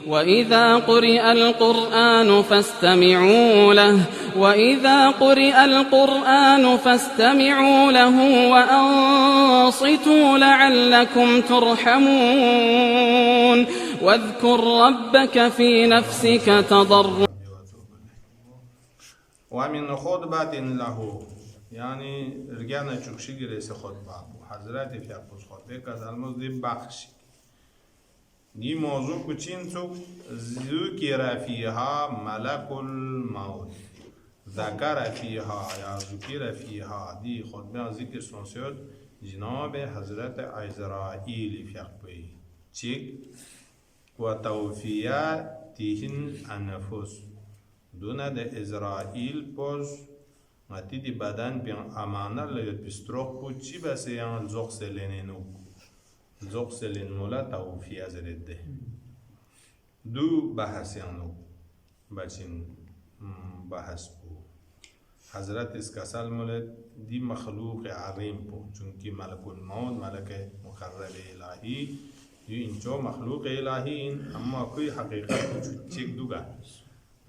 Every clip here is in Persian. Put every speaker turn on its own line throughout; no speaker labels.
وإذا قرئ القرآن فاستمعوا له وأنصتوا لعلكم ترحمون واذكر ربك في نفسك تضرعا
ومن خطبة له يعني رجعنا چوکشی گریس خطبه حضرت فیقوز خطبه که از المزد بخشی دی موضوع کچین چوک ذکر فیها ملک الموت ذکر فیها یا ذکر فیها دی خطبه ذکر سنسیود جناب حضرت عزرائیل فیقوی چیک و توفیه تیهن النفس دونه ده ازرائیل پوز ماتی دی بدن بیان امانه لیت بستروخ بود چی بسه یان زوق سلینو زوق سلین مولا توفیه زرده دو بحث یانو بچین بحث بو حضرت اسکسال مولد دی مخلوق عظیم بو چونکی ملک الموت ملک مقرب الهی دی اینجا مخلوق الهی این اما کوئی حقیقت چیک دوگا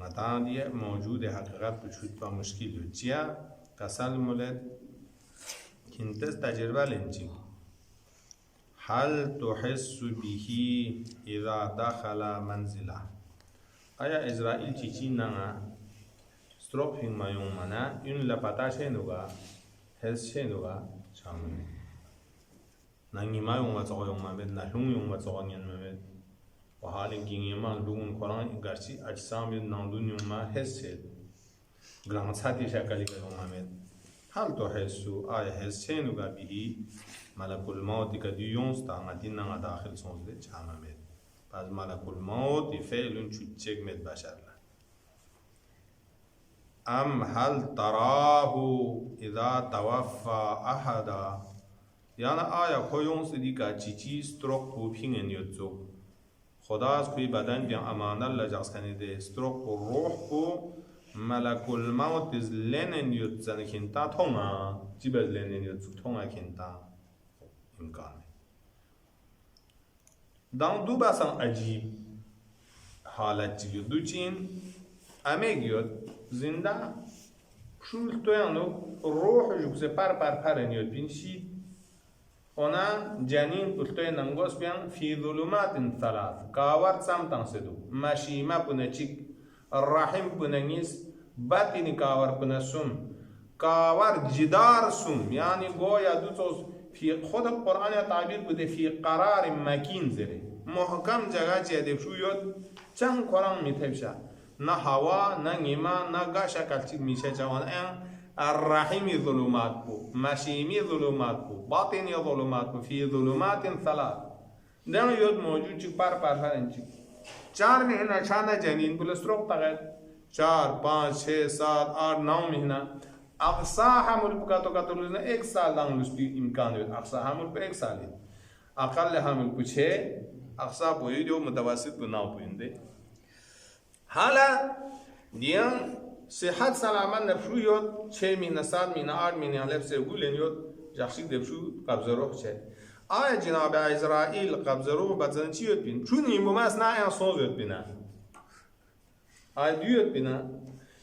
مثلا دیگه موجود حقیقت بچود با مشکل چیا کسل مولد کنتس تجربه لنچی هل تحس به اذا دخل منزله آیا اسرائیل چیچی نگه ستروک فین مایون منه این لپتا شنوگا حس شنوگا چامنه نگی مایون و چاقیون مبید نهون و چاقیون مبید و حال اینکه ایمان لون قرآن گرچه اجسام ناندونی ما حسید گرانساتی شکلی که اومد حال تو حسو آیا حس چنوگا بیهی ملک الموت که دیونس تا مدین نگا داخل سونده چامد پس ملک الموت فعلون چوچک مد بشر ام هل تراه اذا توفى احدا یعنی آیا کویونس دیگه چیچی ستروک پوپینگ نیوتزو خدا از کوئی بدن بیان امانه لجاز کنیده ستروک و روح کو ملک الموت از لینن یوت زن کنتا تونگا چی بز لینن یوت تونگا کنتا امکانه دان دو باسم عجیب حالت چیگو دو چین امه گیود زنده شول تویانو روح جوکسه پر نیود بینشید اونا جنین پلتوی نمگوس بیان فی ظلمات ثلاث کاورد سمتن سدو مشیمه پونه چیک الرحم پونه نیس باطنی کاور پونه سم کاور جدار سم یعنی گویا دو توز فی خود قرآن تعبیر بوده فی قرار مکین زره محکم جگه چیده شو یود چند قرآن میتبشه نه هوا نه نیما نه گاشه کلچی میشه جوان این الرحم ظلمات بو مشیمی ظلمات بو باطنی ظلمات بو فی ظلمات ثلاث دن یود موجود چی پر انچی 4 مہینہ چھانا جنین بل ستروک تغیر 4 5 6 7 8 9 مہینہ اقصا حمل بکاتو کاتولوزنا 1 سال دان لسپی امکان ہے اقصا حمل پہ 1 سال ہے اقل حمل پہ 6 اقصا پہ جو متوسط پہ 9 پہ حالا دیان صحت سلامت نفشو یود 6 مہینہ 7 مہینہ 8 مہینہ لب سے گولن یود جخشی دفشو قبض روح چه آیا جناب عزرائیل قبض روح بدزن چی یود بین چون این بوماس نا این سوز یود بینا آیا دو یود بینا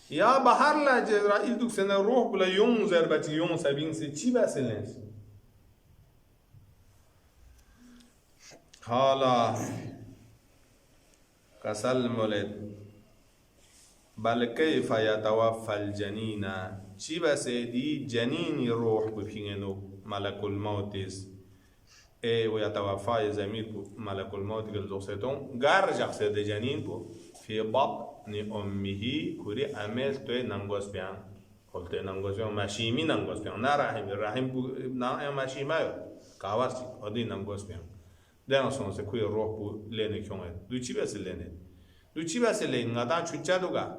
یا بحر لج عزرائیل دوک سنه روح بلا یون زربتی یون سبین سے چی بسل نیست حالا کسل مولد بل کیف یتوفى الجنین چی بسه دی جنینی روح بپینگنو ملک الموت ای و یتوفى زمیر بو ملک الموت گل دوستون گار جخصه دی جنین بو فی بطن امه کوری امیل توی نمگوز بیان خلطه نمگوز بیان مشیمی نمگوز بیان نا رحم بو نا مشیمه کاور سی خودی نمگوز بیان دینا سونسه کوی روح بو لینه کیونه دو چی بسه لینه دو چی بسه لینه ندا چوچا دوگا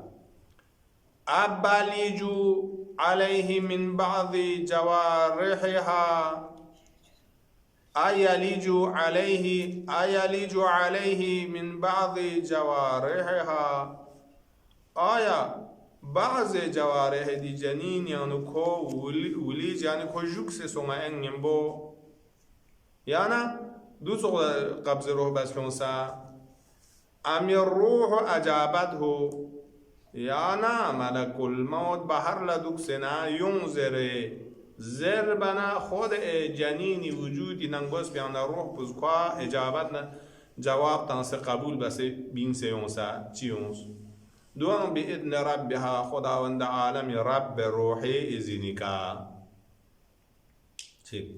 ابالیجو علیه من بعض جوارحها ایلیجو علیه من بعض جوارحها آیا بعض جوارح دی جنین یعنی کو ولیج یعنی کو جوکس سوما انگیم بو یعنی دو سو قبض روح بس کنسا ام الروح اجابته یا نه ملک الموت بهر لدوک سنا ینظر زر بنا خود جنینی وجودی ننگوس بیان روح بزکوا اجابت نه جواب تنس قبول بس بین سے یونسا چی یونس دوان بی ادن ربها خداوند عالم رب روحی ازینی کا ٹھیک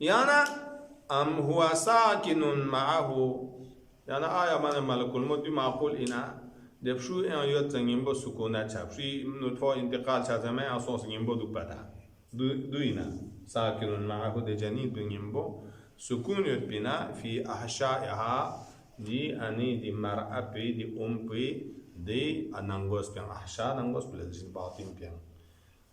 یانا ام هو ساکن معه یانا آیا من ملک الموت بی معقول اینا دبشو این یاد زنگیم با سکونت چپشی نطفه انتقال چازمه اساس زنگیم با دو پدا دو اینا ساکن معه ده جنین دنگیم با سکون یاد بینا فی احشائها دی انی دی مرأة پی دی پی دی ننگوس پیان احشا ننگوس بلدشین باطین پیان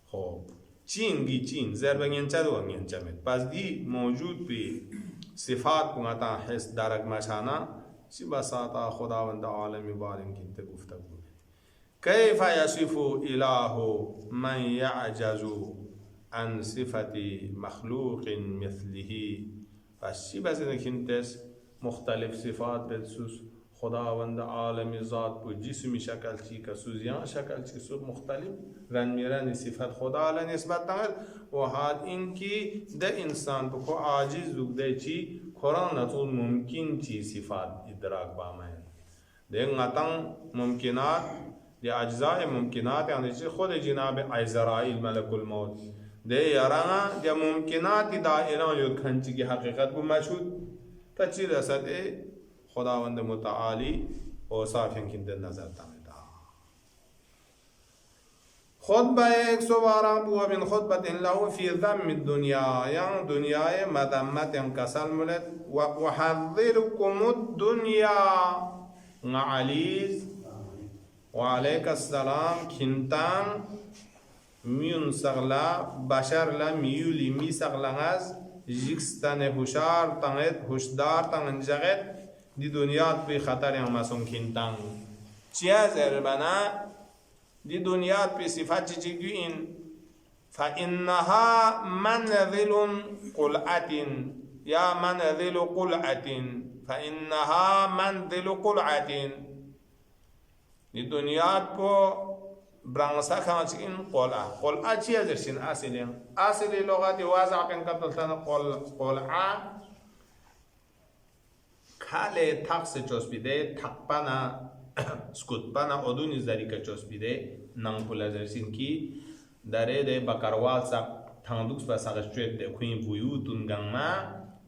خب چین گی چین زر بگینچه دو بگینچه مید پس دی موجود پی صفات کنگتا حس درک مچانا سی بساطا خداوند عالمی بارن کنتے گفتگو کیف یصف الہ من یعجز عن صفت مخلوق مثله پس چی بزنه کنتس مختلف صفات بدسوس خداوند عالمی ذات کو جسمی شکل چی کا سوزیان شکل چی سو مختلف رن میرن صفت خدا علی نسبت نمید و حال این کی ده انسان بکو عاجز بگده چی قرآن نطول ممکن چی صفات ادراک بامین ده غطن ممکنات ده اجزاء ممکنات یعنی چی خود جناب عزرائیل ملک الموت ده یرانا ده ممکنات دائران یود کھنچی کی حقیقت کو مشهود تا چی رسد خداوند متعالی اوصافین کنده نظر تمیده خطبه 112 بو من خطبت له فی ذم الدنیا یعنی دنیای مدمت کسل ملت و حذرکم الدنیا علیز و علیک السلام کنتان میون سغلا بشر لمیولی می سغلنگز جکستن هشار تنگت هشدار تنگنجغت دی دنیات پی خطر yang masuk kintang cia zerbana di duniat pi sifat ciciguin fa innaha manzilun qul'atin ya manzilu qul'atin fa innaha manzilu qul'atin di duniat po برانسا كانت إن قلعة قلعة شيء زرشين أصلي لغة وازع بين كتلتنا قلعة کاله تاکس چوسپیده تاکپانا سکوتپانا ادونی زریکا چوسپیده نانپولا زرسین کی داره ده بکروال سا تاندوکس با ساقشویت ده کوین بویوتون گنما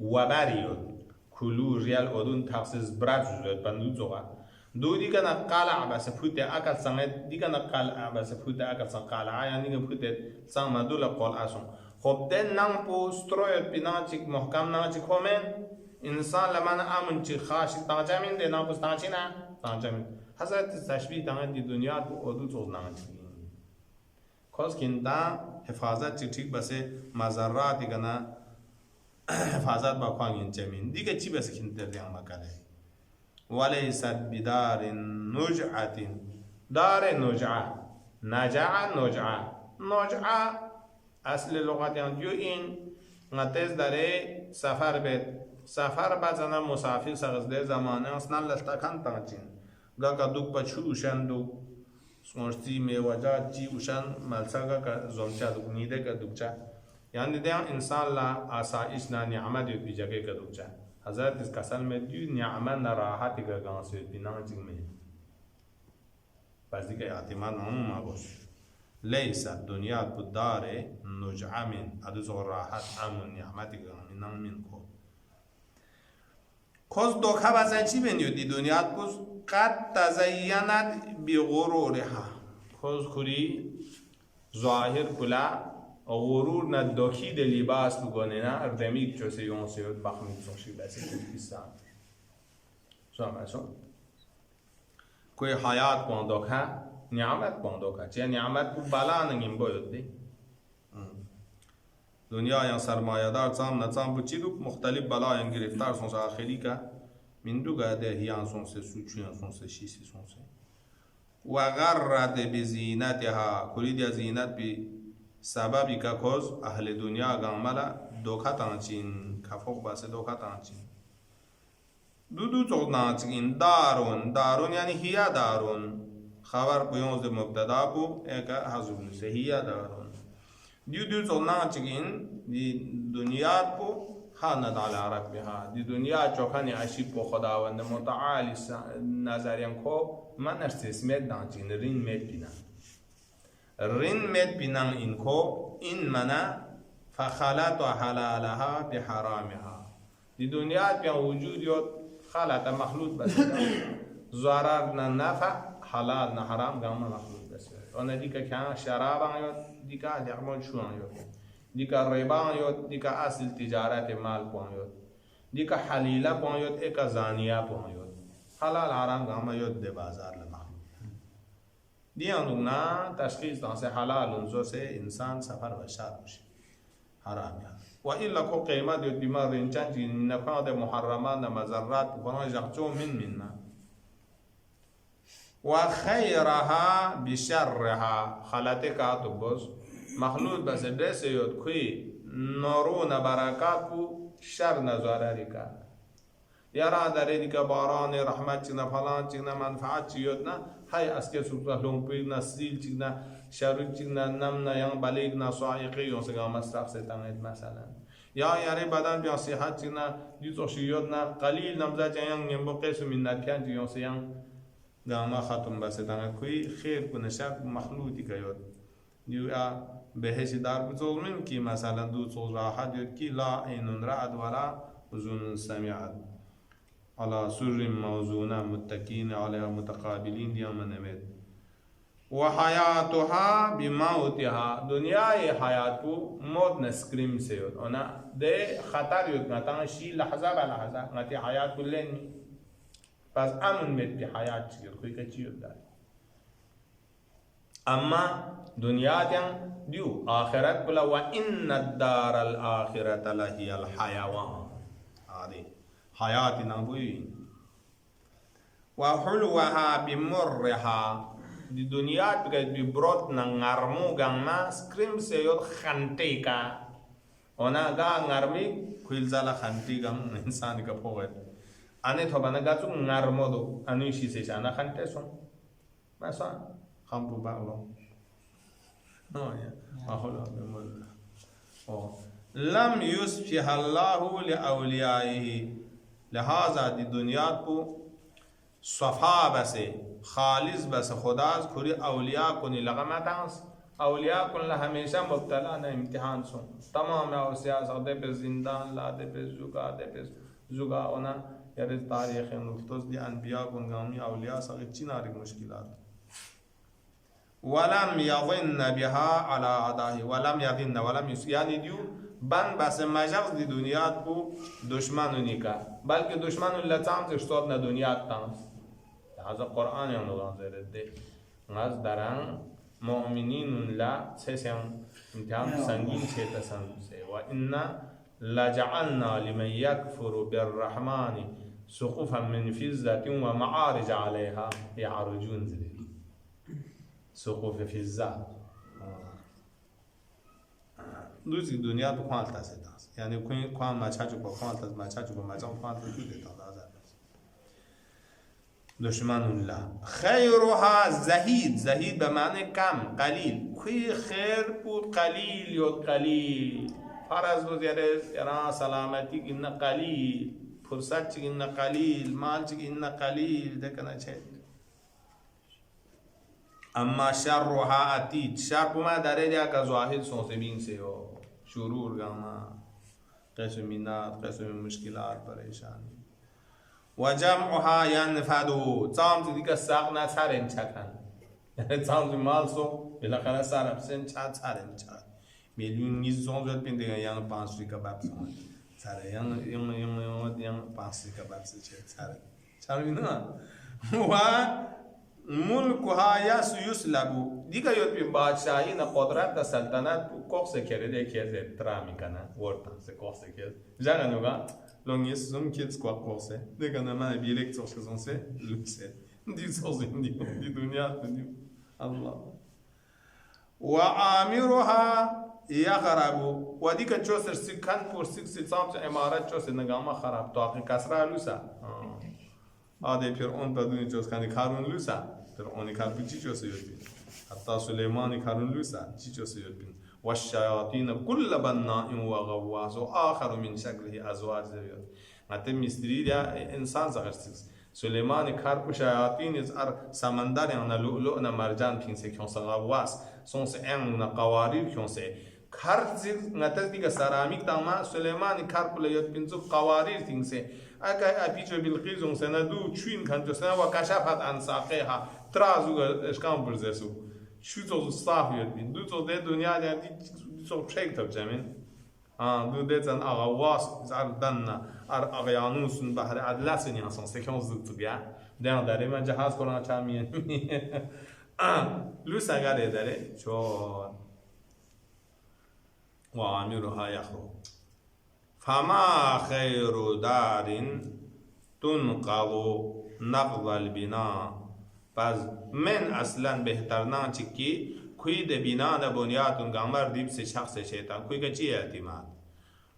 وباریود کلو ریال ادون تاکس زبرات زود بندو زوغا دو دیگه نقاله بس فوت اکل سنگ دیگه نقاله بس فوت اکل سنگ قاله یعنی دیگه فوت سنگ مدول قال اسون خب ده نانپو استرویت بیناچیک محکم نانچیک همین انسان لمن امن چی خاص تاجمین ده ناقص تاجینا تاجمین حضرت تشبیه دانه دی دنیا کو اودو چوز نانچی کاز کیندا حفاظت چی ٹھیک بسه مزرات دیگنا حفاظت با خوانین جمین دیگه چی بسه کیندا دیان مکاله وليست بدار نجعه دار نجعه نجعه اصل لغت یان این نتز داره سفر بید سفر بزنه مسافر سغزده زمانه اصلا لستکن تنچین گا که دوک پچو اوشن دوک سمرسی میوجا چی اوشن ملسا گا که زمچه دوک نیده که دوکچه یعنی دیان انسان لا آسائش نا نعمت یود بی جگه که دوکچه حضرت اس کسل میں دیو نعمت نا راحتی که گانس یود بی نانچین میں پس دیگه اعتماد ممم باش ليس دنیا بدار نجعه من ادوز راحت امن نعمتی که گانس من کو کاز دوکه بزن چی بینیو دی دنیا کاز قد تزینت بغرورها کاز کری ظاهر کلا غرور ندوکی د لباس بگونه نه اردمیک چوسه یون سیود بخمید سوشی بسی کلیستان سوامشون کوئی حیات پاندوکه نعمت پاندوکه چه نعمت کو بلا نگیم باید دی دنیا یا سرمایه دار تام نتام بچیدو مختلف بلاین گرفتار سونس آخری کا من دو گاده هیان سونس سوچیان سونس شیسی سونس و غرت بزینتها کلید زینت بی سببی که کز اهل دنیا گاملا دوکا تانچین کفوق باسه دوکا تانچین دو چونا چگین دارون یعنی هیا دارون خبر بیونز مبتدا بو ایک حضور سے هیا دارون دو چونا چگین دی دنیا بو خاند على ربها دی دنیا چوکانی عشی بو خداوند متعالی نظرین کو من ارسسمت نانچین رین مت بینا رین مت بینا این کو این منا فخلط حلالها بحرامها دی دنیا بیا وجود یاد خلط مخلوط بس ضرر نه نفع حلال نه حرام گام مخلوط بس اون دیگه که شراب آیاد دیگه درمان شو آیاد دیگه ربا آیاد دیگه اصل تجارت مال پایاد دیگه حلیله پایاد یک زانیه پایاد حلال حرام گام آیاد ده بازار لمخلوط دیان نه تشخیص دانسه حلال اونجا سه انسان سفر و شر میشه حرام یا و ایلا کو قیمت یاد بیمار رنجان چی نفاد محرمان مزرات بکنه جاچو من و خیرها بشرها خلطه کاتو بس مخلوط بس دست یاد کوی نورو نبرکات کو شر نزارری کا یارا داره دیگه باران رحمت چی فلان چی منفعت چی یاد نه های اسکه سوپر لومپی نسیل چی نه شروع چی نم نه یان بالیگ نسایقی یون سگام مصرف ستانید مثلا یا یاری بدن بیا صحت چی نه دیوش یاد نه قلیل نمزد یان نیم قیس من نکن چی یون سیان گاما خاتم بس تانه کوی خیر کنشک مخلوطی که یاد دیو بهش دار بزرگم کی مثلا دو صوت راحت یاد کی لا اینون رعد ولا وزن سمعت على سر موزونة متكين عليها متقابلين ديما نمت وحياتها بموتها دنيا حياتو موت نسكريم سيود أنا ده خطر يود نتان شيء لحظة بلحظة نتي حياة كلني بس أمن مت بحياة شيء كوي كشيء ده أما دنيا ديان ديو آخرت بلا وإن الدار الآخرة لهي الحيوان هذه حياتي نبوي وحلوها بمرها di dunia juga dibrot na ngarmu gangma skrim seyot khanti ka ona ga ngarmi khilzala khanti gam insan ka poet ane thobana ga chu ngarmo do anu shi se ana khante son masa khampu ba lo no ya maholo bemol oh lam yusfiha Allah li awliyaihi لہذا دی دنیا کو صفا بسے خالص بس خداز کھری اولیاء کو نہیں لگا ماتانس اولیاء کو اللہ ہمیشہ مبتلا نہ امتحان سو تمام اوسیاس دے پہ زندان لا دے پہ زگا اونا یار تاریخ نفتوز دی انبیاء کو گامی اولیاء سغی چناری مشکلات ولم يظن بها على اعدائه ولم يظن ولم يعني دیو بن بس مجاز دی دنیا کو دشمنونی کا بلکہ دشمن اللہ تعالی اشتاد نہ دنیا تانس لہذا قرآن ہم لوگ زیر دے ناز دران مؤمنین لا سیسن امتحان سنگین سے تسن سے وإنا لجعلنا لمن يكفر بالرحمن سقفا من فضة ومعارج عليها يعرجون زیر سقوف فضة دوسری دنیا تو خوانتا سے داس یعنی کوئی خوان مچاچو کو خوانتا مچاچو کو مچاچو خوانتا تو دیتا دازا دشمن الله خیرها زهید به معنی کم قلیل کوئی خیر بود قلیل یا قلیل فرض بود یعنی سلامتی که نه قلیل فرصت چی نه قلیل مال چی نه قلیل دکنه چه اما شرها عتید شر ما داره دیا که ظاهر سوسبین سے ہو شرور گاما قسم مینات قسم مشکلات پریشانی و جمعها ینفدو تام دیگه ساق نترین چکن یعنی تام مال سو بالاخره سرم سن چند ترین چند میلیون نیزون زد بین دیگه یعنی 5 کباب سان سر یعنی 5 کباب سر چند مینا و ملکها یسلبو دیگه یاد بین بادشاهی نه قدرت نه سلطنت کوخ کرده که از احترام میکنه ورتن سه کوخ کرد جانا نوگا لونگیس زوم کیت کوخ دیگه نه من بیلک توش کزونسه لوکسه دی سوزین دی دنیا دی الله و عامرها یخربو و دیگه چوسر سکن پر سکس سامس امارت چوسر نگاما خراب تو آخر کسره لوسا آده پیر اون بدونی جز کنی کارون لوسا پیر اونی کار بچی چوسی یود بین حتی سلیمانی کارون لوسا چی چوسی یود بین و الشیاطین کل بناء و غواص و آخر من شکله ازواج زیاد مت مستری یا انسان زغرسیز سلیمانی کار کو شیاطین از سمندر یا لؤلؤ نه مرجان پینسه کیون غواص سونس ام نه قواریر کیون سه کارزیز نتاز دیگه سرامیک تاما سلیمانی کار کله یود پینزو قواریر تینسه اگه اپیچو بالقیزون سنا دو چوین کنجو سنا و کشافت عن ساقها ترازو اشکام برزسو شو تو صاف یود بین دو تو ده دنیا دی تو شیک تب جمین دو ده زن اغواص زار دنا اغیانوسن بحر ادلسن یانسون سکون زد بیا دن داره من جهاز کردن چامیه لوس اگر داره چون و آمیرها یخرو فما خیر دار تنقض نقض البنا پس من اصلا بهترنا چکی کوی د بنا نه بنیادون گامر دیب سے شخص شیطان کوی که چی اعتماد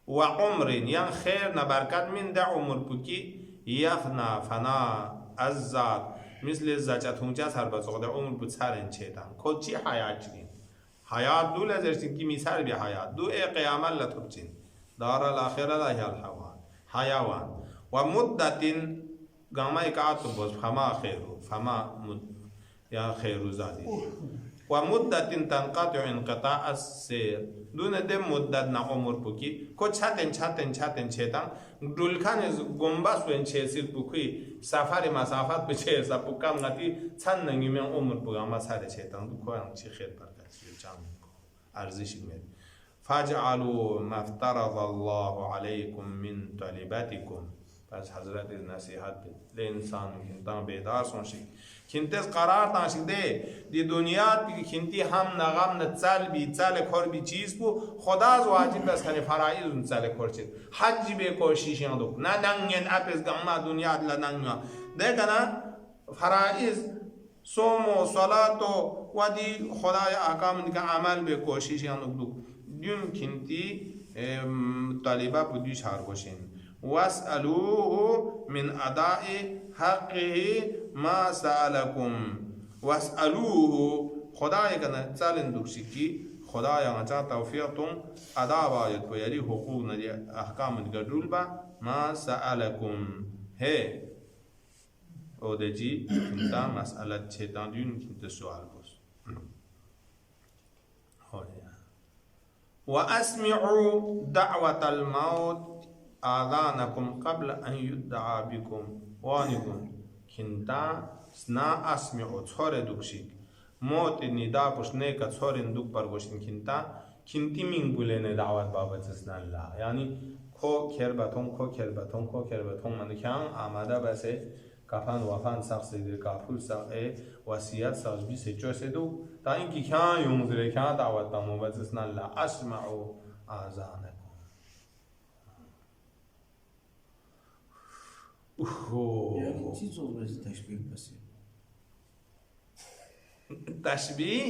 و عمر یان خیر نه برکت من ده عمر پوکی یفنا فنا از ذات مثل زجت هونجا سر بزرگ عمر بود سرن شیطان کل چی حیات چین حیات دو لذرشتین کی میسر بی حیات دو ای قیامت لطب چین دار الاخره لا هي حيوان ومدة قام يكاتب فما خير يا خير زادي ومدة تنقطع انقطاع السير دون دم مدة نعمر بكي كو چاتن چتان دول كان گمباس وين چسير بكي سفر مسافت بچه سب کم غتی چند نگیمن عمر بگم سر چتان دو کوان چی خیر برکت جام ارزش میاد فاجعلوا ما افترض الله عليكم من طلباتكم پس حضرت نصیحت به انسان کنتان بیدار سونشی کنتس قرار تانشی ده دی دنیا بی کنتی هم نغم نتسال بی تسال کار بی چیز بو خدا از واجب بس کنی فرائض اون تسال کار چید حج به کوشش یادو نه ننگن اپس گما دنیا دل ننگا ده کنا فرائض صوم و صلات و دی خدای احکام دی که عمل به کوشش یادو دیون کنتی طالبا بودیش هر کوشین واسألوه من أداء حقه ما سألكم واسألوه خدای کنه سالن دوشکی خدای آنجا توفیقتون ادا باید کو یعنی حقوق ندی احکام دیگر با ما سألكم هی او دجی کنتا مسئله چیتان دیون کنتا سوال بس و اسمعوا دعوة الموت آذانكم قبل أن يدعى بكم وانكم كنتا سنا أسمعوا تصور دوكشي موت النداء بشنه كتصور دوك برغوشن كنتي من بولين دعوت بابا تسنا الله يعني کو کربتون من کان آماده بسه کفن وفن سخت سیدر کافول سخت وصیت سخت بی سچو سدو تا اینکه کان یومزره کان دعوت بابا بسنا الله اسمعوا آذانكم
Yani siz olması teşbih basit.
تشبیه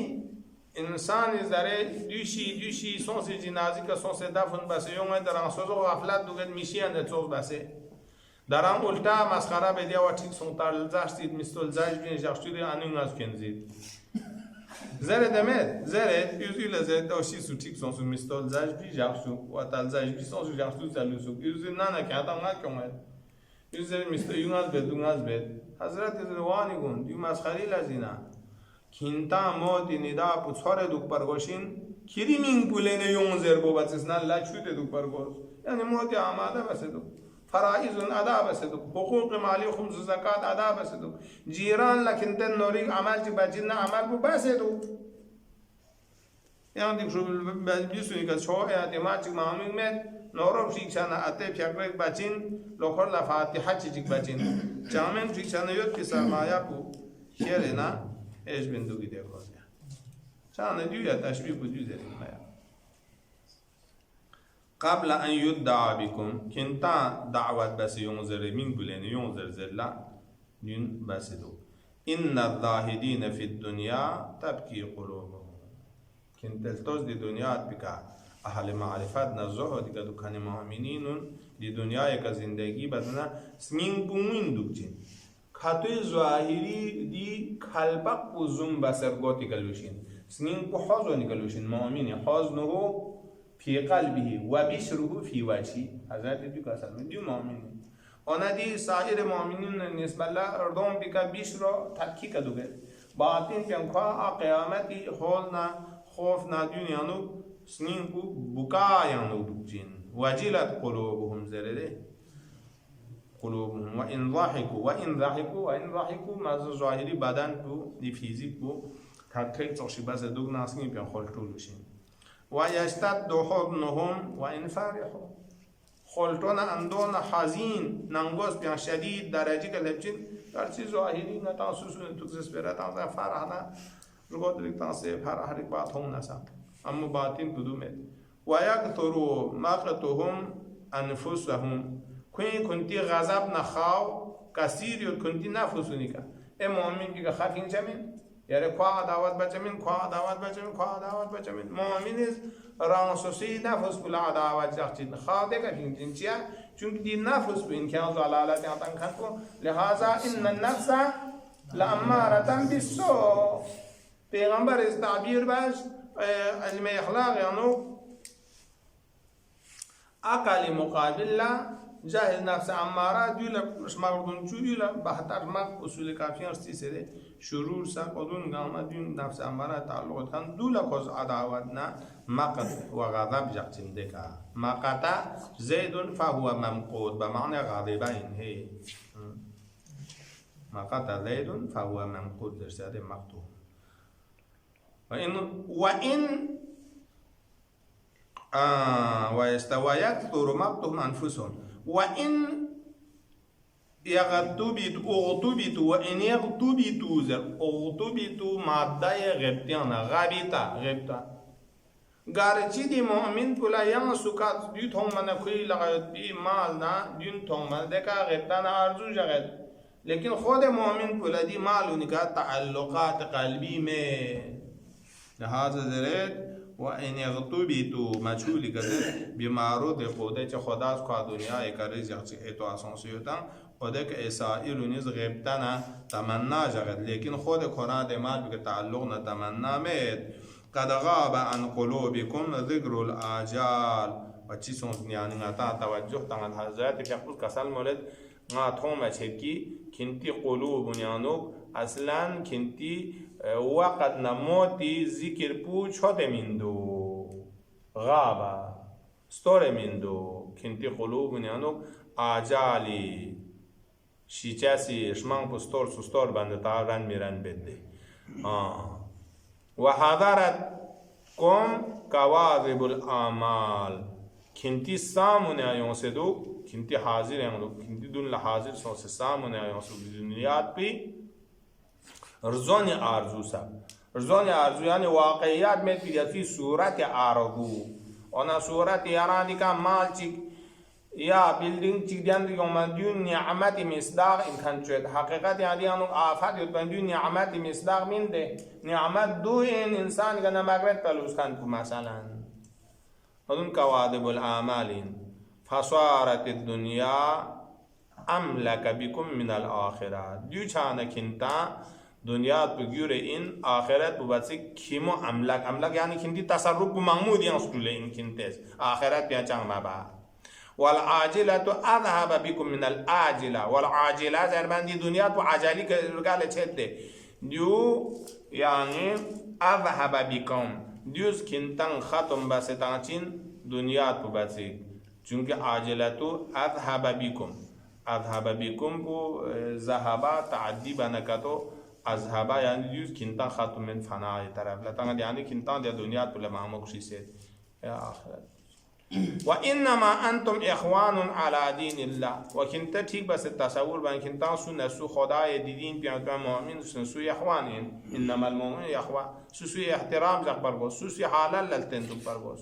انسان زره دوشی سونس جنازی که سونس دفن بسه یوم دران سوزو غفلت دوگد میشی اند سوز بسه دران التا مسخره به دیا و تیک سون تال زاشتید مستول زاج بین جاستودی انین از کنزید زره دمت زره یوزیل زره دوشی سو تیک سون مستول زاج بی جاستو و تال زاج بی سون جاستو زلوسو یوزیل نه که آدم نکومد یوزیل مست یوناز به دوناز به حضرت روانی گون دیو مسخری لازینا kinta modi nida putsore duk pargoshin kirimin pulene yonzer bo batsna la chute duk pargos yani modi amada basedu faraizun ada basedu huquq mali khums zakat ada basedu jiran lakin ten nori amal ji bajinna amal bu basedu yani dik shu bisuni ka cho ya de ma ji mamin met norob shikshana ate pyagrek bachin lokhor la fatiha ji bachin chamen shikshana yot ki sarmaya bu khelena ايش بندوقي دي كوزيا شان ديو تشبيه بدو زي ما قبل ان يدعى بكم كنتا دعوه بس ينظر من بلين ينظر زلا دين بس دو ان الزاهدين في الدنيا تبكي قلوبهم كنت التوز دي دنيا بكا اهل معرفت نزهد كدو كان مؤمنين دي دنيا کا زندگی بدنا سمين بوين دوجين خطوی ظاهری دی خلبق و زوم بسر گوتی کلوشین سنین کو حاضر نکلوشین مؤمنی حاضر نهو في قلبه وبشره في وجهه حضرت بي قسم دي مؤمنين انا دي سائر مؤمنين نسبة الله اردوم بك بشرا تحقيق دوغه باطن بينكوا قيامتي حولنا خوفنا دنيا نو سنين کو بكايا نو بجين وجلت قلوبهم زرده قلوبهم وإن ضحكوا ما ظاهري بدن کو دي فيزيك کو تحقيق توشي بس دوغ ناسني بين خلطولوشين ويشتد حضنهم وإن فرحوا خلطون اندون حزين ننقص بين شديد درجة كالبجين درسي ظاهري نتانسوسون تكسس براتان فرحنا رغد لك تنسي فرح لك باتهم نسا أما باطن بدومت ويكثروا مقتهم أنفسهم كنتي غضب نخاو كثير كنتي نفسونيك مؤمن بك خافين جميل یعنی خواه دعوت بچمین مؤمن رانسوسی نفس بلا دعوت جاچین خواه دیگر این چیه چون دی نفس بین که از علالت یادن کنکو لحاظا ان النفس لامارة بالسوء پیغمبر از تعبیر باش علم اخلاق یعنی عقل مقابل جاهل نفس اماره دیولا شماردون چویلا بهتر مق اصول کافی است سره شرور سر قدون گام دین نفس اماره تعلق کن دولا کوز عداوت نه مقت و غضب جاتین دکا مقت زید فهو ممقوت بمعنى غاضبين هي مقت زید فهو ممقوت درسات مقتول وإن ويكثر مقتهم أنفسهم وإن اغتبتوا وإن اغتبتوا مادة غبتا گارچی دی مؤمن پولا یان سکات دی تون من کوی لغت دی مال نا دین تون من دکا غبتا نا ارزو جگت لیکن خود مؤمن پولا دی مال انکا تعلقات قلبی میں لہذا ذرید و این اغتبتوا مجهولی کده بیمارو دی خوده چه خدا از که دنیا اکاری زیادی ایتو اسانسیوتان خوده که اسائل نیز غبتا نا تمنا جگت لیکن خود قرآن دی مال بگه تعلق نا تمنا مید قد غاب عن قلوبكم ذكر الآجال وچی سون یعنی نتا توجه تنگ حضرت که خود کسل مولد ناتهم چکی کنتی قلوب یانو اصلا کنتی وقت نموتی ذکر پوچ هده میندو غابا ستور میندو کنتی قلوب یانو آجالی شیچاسی شمان پستور سستور بنده تارن میرن بده وحضرتكم كواذب الأعمال كنتي سامون آيون سدو كنتي حاضر آيون كنتي دون لحاضر سوس سامون آيون سدو دنيات بي رزوني آرزو سب رزوني آرزو يعني واقعيات में في صورت آرزو ओना सूरत यारानी का माल चिक या बिल्डिंग चिक दियान दियों में दून नियामत मिसदाक इनखान चुत हकीकत यानी अनु आफत युद्ध दून नियामत मिसदाक मिंदे नियामत दो इन इंसान का नमागरत तलुस खान को मसालन अदुन कवादिबुल आमालिन फसारत दुनिया अमलक बिकुम मिनल आखिरत दू छाना किंता दुनिया बगुरे इन आखिरत बुबसी खिमो अमलक यानी किंती तसर्रुफ महमूद यां सुले इन किंतेस आखिरत पे चांग माबा والعاجلة أذهب بكم من الآجلة والعاجلة زربان دي دنيا تو عجالي كرقالة چهده ديو يعني أذهب بكم ديوز كنتان ختم بسيطان چين دنيا تو بسيط چونك عاجلة تو أذهب بكم بو ذهبا تعدي بنكتو أذهب يعني ديوز كنتان ختم من فناء طرف لتان يعني كنتان دي دنيا تو لما مكشي سيد يا آخرت وإنما أنتم إخوان على دين الله وكنت تيك بس التصور بان كنت سنة سو خداي دين بيان مؤمن سو إخوانين إنما المؤمن إخوان سو احترام زق برغوس سو حلال للتنتم برغوس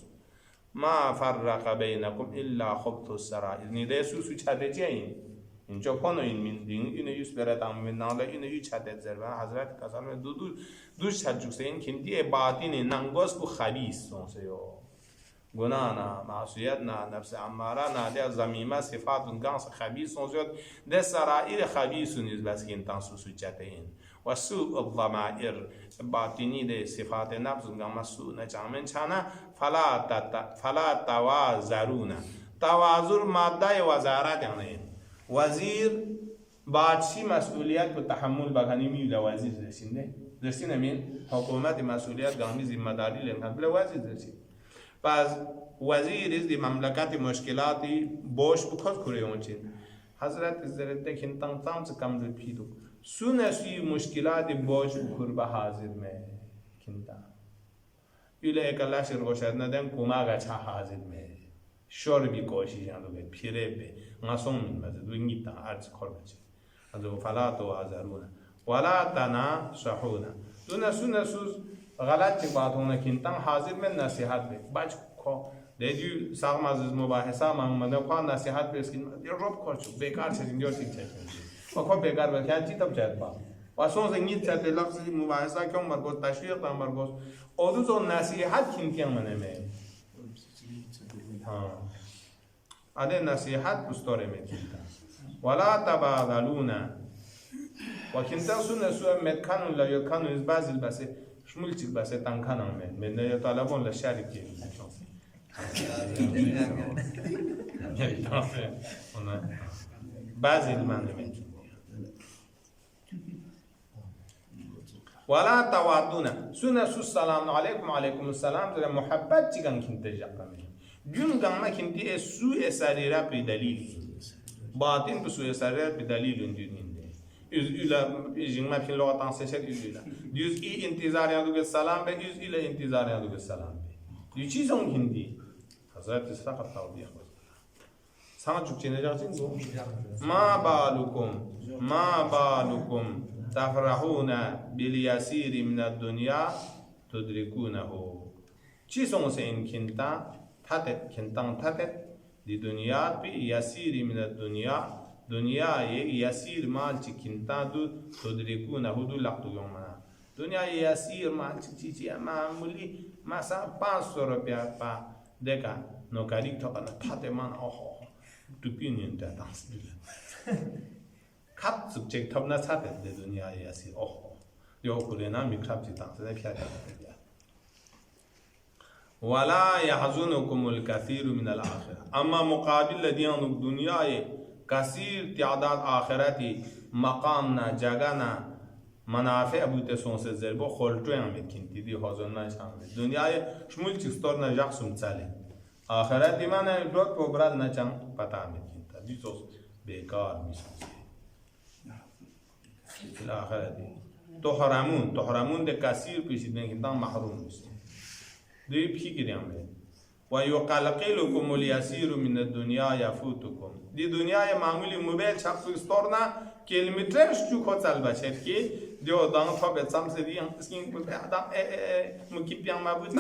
ما فرق بينكم إلا خبث السرائر نده سو چاته جين إن جوكونو إن من دين إنه يسبرت أم من ناله إنه يچاته زربان حضرت كسر में दो छज्जुक से इन किंती बातिन नंगोस को खबीस सोंसे यो گناه نه، معصیت نه، نفس اماره نه، ده زمیمه صفات گانس خبیث زیاد ده سرائر خبیث نیز بس که انتان سوچتین و سوء الضمائر باطنی ده صفات نفس گام سوء نچامن چانا فلا توازرون توازر ماده وزارت یعنی وزیر بادشی مسئولیت به تحمل بکنی میل وزیر رسینده رسین امین حکومت مسئولیت گامی ذمہ داری لنگان بلا وزیر رسین پس وزیر از دی مملکت مشکلاتی باش بخود کره اونچین حضرت زرده کنتان تام سے کم رو پیدو سونسی مشکلات باش بخور به حاضر میں کنتان ایله اکلا شر گوشد ندن کماغا چه حاضر میں شور بی کوشی جاندو به پیره به ناسون مزد دو نیتا ارز کار بچه ازو فلا تو آزرونه ولا تنا صحونه دو نسوز غلط چی بات ہونا کنتان حاضر میں نصیحت به بچ کو دیدی ساغم از مباحثه محمد کو نصیحت به اسکین روب کرچو بیکار چه دیور سیک چه و کو بیکار به کان چی تب چت با واسون زنگیت چت لفظ مباحثه کم مرگوز تشویق تا مرگوز اودو تو نصیحت کنتیان منه می اده نصیحت بستاره می کنتان ولا تبادلون و کنتان سون سو مکانون لا یکانون از بازل بسه شمولچیک بسه تانکانم من نه طالبون لا شریکی بعضی من نمی‌کنم. ولا توادون سنة السلام عليكم وعليكم السلام در محبت چیکن کنته جاکنی. بیون گام کنتی سوء سریرا به دلیل باطن به سوء سریرا به دلیل اندینده. از ایلا جنما فی لغت آنسشت ایلا. دیوز ای انتظاری اندوگ سلام به از ایلا انتظاری اندوگ سلام به. دیو چیزون کنتی. حضرت استفاق توضیح بود. سامع چوبچه نجاتین گو. ما بالکم تفرحون بالیسیر من الدنیا تدرکونه. چیزون سے ان کنتان تھت دی دنیا پی یسیر من الدنیا دنیا یسیر مال چی کنتان دو تدرکونه دو لقطو یومنا دنیا یسیر مال چی معمولی مثلا 500 روپیه پا دیکھا نوکری تو کنا تھت من آها تو پینین تا دانس بیل کپ سبچک تب نه تھت دی دنیا یسیر آها یو کولینا میکراب چی دانس نه پیاده ولا يحزنكم الكثير من الآخرة اما مقابل دیان دنیای کثیر تعداد آخرتی مقامنا جگانا منافع بوده سونس زربو خلطوی هم کنتی دی حاضر نشامه دنیای شمول چیستور نجاقسم چاله آخرتی من دوت پوبراد نچم پتا میکنتا دی سوس بیکار میشنسه آخرتی تحرمون ده کثیر پیشیدن کنتان محروم میشه دوی پی گیریم و یقلقلکم الیسیر من الدنیا یفوتکم دی دنیای معمولی موبایل چاپ استورنا کیلومترش جو خود سال باشد که دیو دان تا به سمس دی اسکین بود آدم مکیپیان ما بود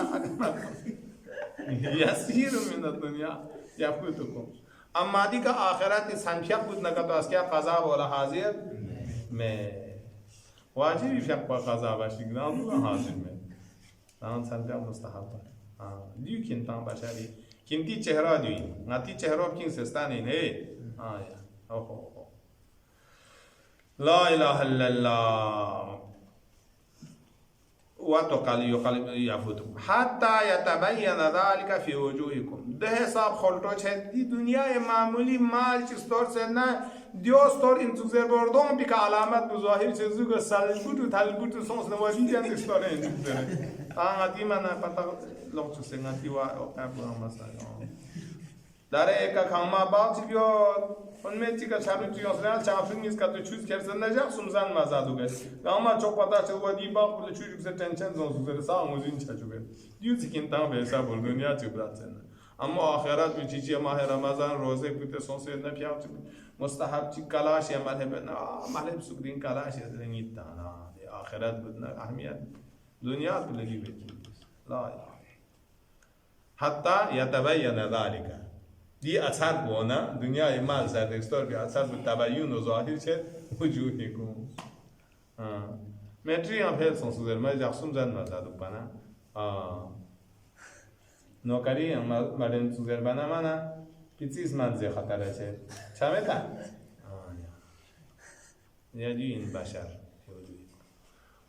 یسیر من الدنیا یفوتکم اما دی که آخرت سنفیق بود نکرد از که قضا ولا حاضر می واجبی فیق با قضا باشی گران بود حاضر می نان سنفیق مستحب دیو کنتان باشی کنتی چهره دیوی نتی چهره کین سستانی نه لا اله الا الله وتقال يفوتكم حتى يتبين ذلك في وجوهكم ده حساب خلطو چه دی دنیای معمولی مال چستور سے نه دیوستور انتظار بردون بی که علامت بظاهر چیزو که سلبوت و تلبوت و سونس نوازی جند استور انتظار آنگاتی من پتا لغچو سنگاتی و اقنب هم مسئله داره ایکا کاما باقی بیاد اون چیکار چابی توی آسمان چابی نیست که تو چوز کرد نجات سومزن مزادو گه کاما چوب پتا چه و دی باق بله چوزی که تنشن زن سوزه ساموزین چجوبه دیوتی کنتان به حساب دنیا چی براتن اما آخرت می چیزی ماه رمضان روزه بوده سونسه نپیام چی مستحب چی کلاش یا ملهم نه ملهم سکرین کلاش دنیت دانا آخرت بود نه اهمیت دنیا تو لگی بیتی لا حتی یتبین ذالک دی اثر بونا دنیای مال زرد استور بی اثر به تبیین و ظاهر چه وجودی کن متری هم هست سنسوزر ما جاکسوم زن مزادو پنا نوکری مردم تو زربانه منه پیتیز من زی خطره چه چه میتن یا این بشر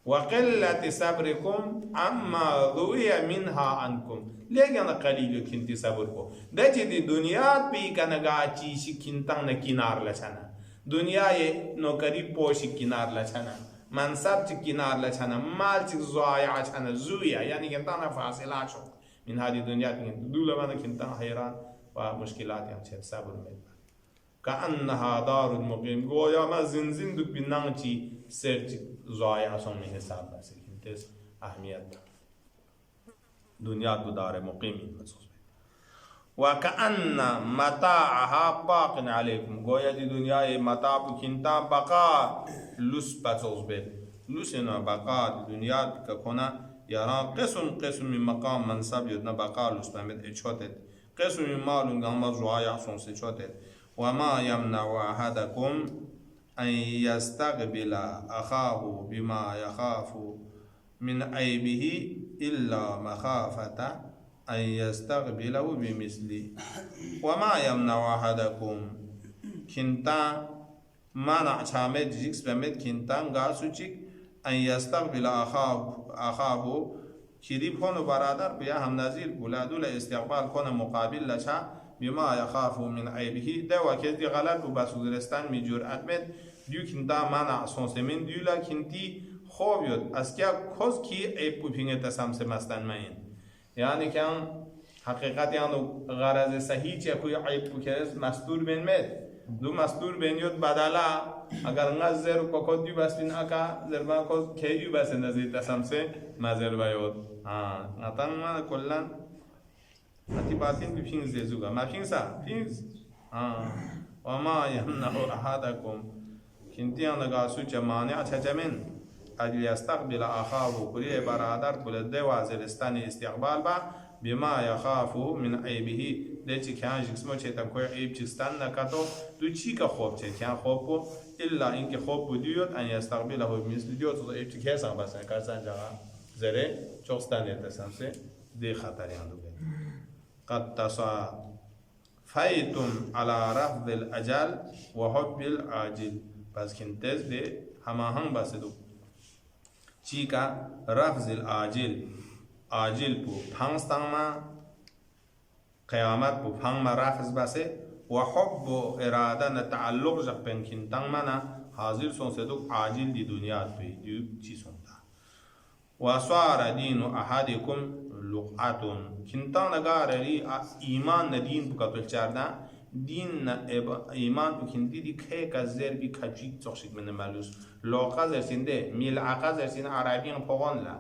وقلة صبركم اما ضوي منها عنكم لیکن قلیل کنتی صبر کو دچی دی دنیا پی کنگا چیشی کنتان نکنار لچنا دنیای نوکری پوشی کنار لچنا منصب چی کنار لچنا مال چی ضایع چنا زویا یعنی کنتان فاصله شو من هذه الدنيا دولا ما كنتان حيران ومشكلات يعني صبر مد كأنها دار المقيم گویا ما زنزين دك بنانچی سرچ ضایع سون من حساب بس كنتس اهمیت دنیا دو دار مقیم مخصوص وكأن متاعها باق عليكم گویا دی دنیا متاع كنتا بقا لس بتوز بيت لسنا بقا دی دنیا ككونا يرى قسم من مقام منصب يدنا بقى لسبمت اتشوتت قسم من مال غام زوايا سون سچوتت وما يمنع احدكم ان يستقبل اخاه بما يخاف من عيبه الا مخافه ان يستقبله بمثله وما يمنع احدكم كنتا منع چامت جيكس بمت كنتا غاسوچيك ان يستقبل اخاه کریب کن و برادر بیا هم نزیل بولادول استقبال کن مقابل لچا بما یخافو من عیبه ده وکیز دی غلط و بسوزرستان می جرأت مد دیو کنتا منع سونسمین دیولا کنتی خوب یود از کیا کز کی عیب کو پینگه تسامس مستن مین یعنی که حقیقت یعنی غرض صحیح چه کوی عیب کو کرز مستور بین مد دو مستور بین یود بدلا اگر نز زر کو کد دیو بس بین اکا زربان کو کی دیو بس نزی تسامس مزر بیود نتان ما کلن نتی باتین بی فینز دیزوگا ما فینزا فینز و ما یمنع احدکم کنتی آنگا سوچ مانع چجمن اجل یستقبل اخاه کلی برادر کل دوازلستان استقبال با بما یخافو من عیبه دیچی کیان جسمو چیتا کوی عیب چستان نکاتو دو چی که خوب چه کیان خوب کو الا اینکه خوب بودیوت ان یستقبله مثل دیوت تو عیب چی کیسان بسن کرسان جاگا زره چوستان یتسامسه دی خطری اندو بید قد تصافیتم على رفض الاجل و حب العاجل پس کنتز دی هماهنگ بسدو چی کا رفض العاجل عاجل پو پانستان ما قیامت پو پانگ ما رفض بسه و حب و اراده نتعلق جب پنکینتان منا حاضر سون سدو عاجل دی دنیا توی دیو چی سونتا وصار دين أحدكم لقعة كنتان نگاري إيمان ندين بكتل چاردا دين إيمان بكنتي دي كه كزر بي كجيك تخشيك من المالوس لقعة زرسين ده ملعقة زرسين عربيان پوغان لا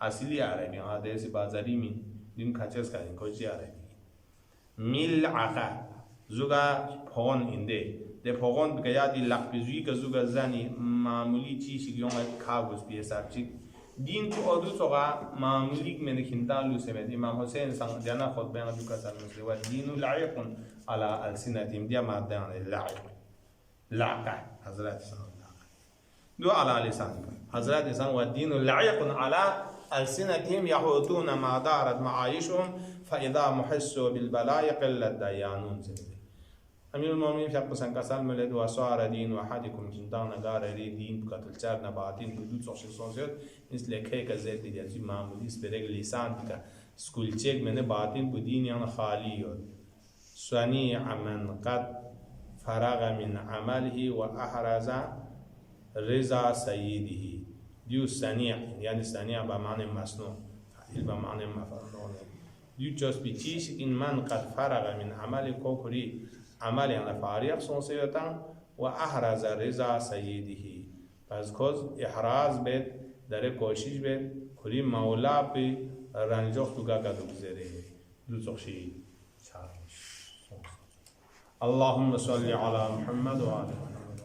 أصلي عربيان هذا سي بازاري مين دين كچس كارين كوچي عربي ملعقة زوغا پوغان إنده ده پوغان بكيا دي لقبزوي كزوغا زاني معمولي چيشي يوم كاغوز بيسار چيك دین تو آدو سوغا معمولیک من کندان لو سمت امام حسین سان جانا خود بیان دو کسان مسلم و دین لعیق على السنتهم دیا مادان لعیق لعقه حضرت سان دو على لسان حضرت سان و دین لعیق على السنتهم يحوطون ما دارت معايشهم فاذا محسوا بالبلاء قل الديانون امیر المؤمنین فقط سان کسان ملد و سوار دین و حدیکم جندان نگار ری دین بکتل چار نباتین دو سوش سوزیت مثل که کزیت دیگه معمولی سپرگ لیسان دیگه سکول چیک منه باتین بدین یان خالی یود صنیع من قد فرغ من عمله و احرز رضا سیده دیو صنیع یعنی صنیع به معنی مصنوع فعیل به معنی مفعول دیو جز بیچیش این من قد فرغ من عمل کوکری عمل يعني فارغ سون سيوتان وأحرز رضا سيده پس کوز احراز بيت در کوشش بيت كريم مولا بي رنجوخ تو گاگا دوگزره دوزخشي اللهم صل على محمد وعلى محمد